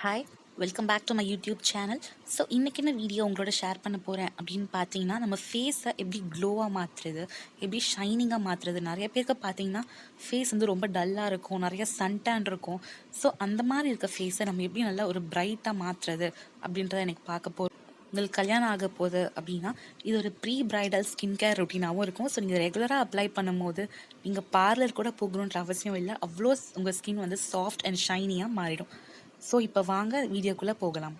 Hi, welcome back to my YouTube channel. So இன்றைக்கி என்ன video உங்களோட ஷேர் பண்ண போகிறேன் அப்படின்னு பார்த்தீங்கன்னா, நம்ம ஃபேஸை எப்படி க்ளோவாக மாற்றுறது, எப்படி ஷைனிங்காக மாற்றுறது. நிறைய பேருக்கு பார்த்தீங்கன்னா ஃபேஸ் வந்து ரொம்ப டல்லாக இருக்கும், நிறைய சன்டேன் இருக்கும். ஸோ அந்த மாதிரி இருக்க ஃபேஸை நம்ம எப்படி நல்லா ஒரு பிரைட்டாக மாற்றுறது அப்படின்றத எனக்கு பார்க்க போகிறோம். உங்களுக்கு கல்யாணம் ஆக போகுது அப்படின்னா இது ஒரு ப்ரீ பிரைடல் ஸ்கின் கேர் ரொட்டீனாகவும் இருக்கும். ஸோ நீங்கள் ரெகுலராக அப்ளை பண்ணும்போது நீங்கள் பார்லர் கூட போகணுன்ற அவசியம் இல்லை. அவ்வளோ உங்கள் ஸ்கின் வந்து சாஃப்ட் அண்ட் ஷைனியாக மாறிடும். ஸோ இப்போ வாங்க வீடியோக்குள்ளே போகலாம்.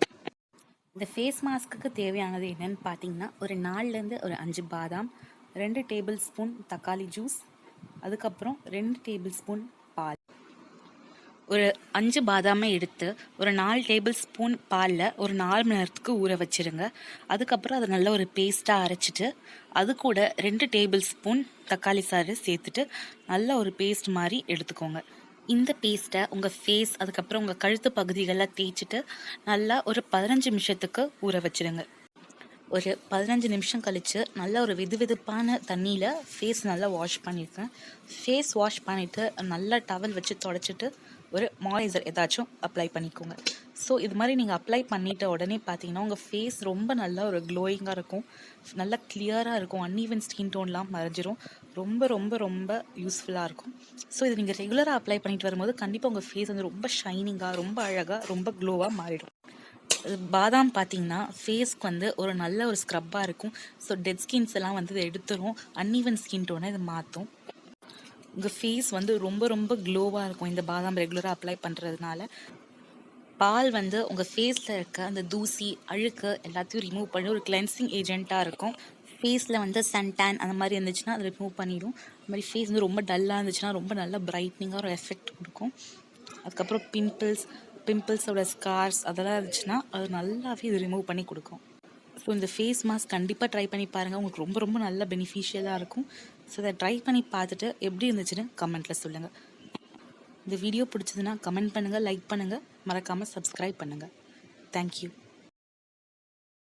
இந்த ஃபேஸ் மாஸ்க்குக்கு தேவையானது என்னென்னு பார்த்தீங்கன்னா, ஒரு 4லேருந்து ஒரு 5 பாதாம், 2 டேபிள் ஸ்பூன் தக்காளி ஜூஸ், அதுக்கப்புறம் 2 டேபிள் ஸ்பூன் பால். ஒரு 5 பாதாமை எடுத்து ஒரு 4 டேபிள் ஸ்பூன் பாலில் ஒரு 4 மணி நேரத்துக்கு ஊற வச்சுருங்க. அதுக்கப்புறம் அதை நல்லா ஒரு பேஸ்ட்டாக அரைச்சிட்டு அது கூட 2 டேபிள் ஸ்பூன் தக்காளி சாறு சேர்த்துட்டு நல்லா ஒரு பேஸ்ட் மாதிரி எடுத்துக்கோங்க. இந்த பேஸ்ட்டை உங்கள் ஃபேஸ் அதுக்கப்புறம் உங்கள் கழுத்து பகுதிகளில் தேய்ச்சிட்டு நல்லா ஒரு 15 நிமிஷத்துக்கு ஊற வச்சுருங்க. ஒரு 15 நிமிஷம் கழித்து நல்லா ஒரு வெதுவெதுப்பான தண்ணியில் ஃபேஸ் நல்லா வாஷ் பண்ணியிருக்கேன். ஃபேஸ் வாஷ் பண்ணிவிட்டு நல்லா டவல் வச்சு தொடச்சிட்டு ஒரு மாய்ஸ்சரைசர் ஏதாச்சும் அப்ளை பண்ணிக்கோங்க. ஸோ இது மாதிரி நீங்கள் அப்ளை பண்ணிட்ட உடனே பார்த்தீங்கன்னா உங்கள் ஃபேஸ் ரொம்ப நல்லா ஒரு க்ளோயிங்காக இருக்கும், நல்லா கிளியராக இருக்கும், அன்ஈவன் ஸ்கின் டோன்லாம் மறைஞ்சிரும். ரொம்ப ரொம்ப ரொம்ப யூஸ்ஃபுல்லாக இருக்கும். ஸோ இது நீங்கள் ரெகுலராக அப்ளை பண்ணிட்டு வரும்போது கண்டிப்பாக உங்கள் ஃபேஸ் வந்து ரொம்ப ஷைனிங்காக, ரொம்ப அழகாக, ரொம்ப க்ளோவாக மாறிடும். பாதாம் பார்த்தீங்கன்னா ஃபேஸ்க்கு வந்து ஒரு நல்ல ஒரு ஸ்க்ரப்பாக இருக்கும். ஸோ டெட் ஸ்கின்ஸ் எல்லாம் வந்து இதை எடுத்துரும், அன்ஈவன் ஸ்கின் டோனை இது மாற்றும். உங்கள் ஃபேஸ் வந்து ரொம்ப ரொம்ப க்ளோவாக இருக்கும் இந்த பாதாம் ரெகுலராக அப்ளை பண்ணுறதுனால. பால் வந்து உங்கள் ஃபேஸில் இருக்க அந்த தூசி அழுக்கு எல்லாத்தையும் ரிமூவ் பண்ணி ஒரு கிளென்சிங் ஏஜென்ட்டாக இருக்கும். ஃபேஸில் வந்து சன்டேன் அந்த மாதிரி இருந்துச்சுன்னா அதை ரிமூவ் பண்ணிடும். அது மாதிரி ஃபேஸ் வந்து ரொம்ப டல்லாக இருந்துச்சுன்னா ரொம்ப நல்லா பிரைட்னிங்காக ஒரு எஃபெக்ட் கொடுக்கும். அதுக்கப்புறம் பிம்பிள்ஸோட ஸ்கார்ஸ் அதெல்லாம் இருந்துச்சுன்னா அது நல்லாவே இது ரிமூவ் பண்ணி கொடுக்கும். ஸோ இந்த ஃபேஸ் மாஸ்க் கண்டிப்பாக ட்ரை பண்ணி பாருங்கள், உங்களுக்கு ரொம்ப ரொம்ப நல்ல பெனிஃபிஷியலாக இருக்கும். ஸோ அதை ட்ரை பண்ணி பார்த்துட்டு எப்படி இருந்துச்சுன்னு கமெண்ட்டில் சொல்லுங்கள். இந்த வீடியோ பிடிச்சதுன்னா கமெண்ட் பண்ணுங்கள், லைக் பண்ணுங்கள், மறக்காமல் சப்ஸ்கிரைப் பண்ணுங்கள். தேங்க்யூ.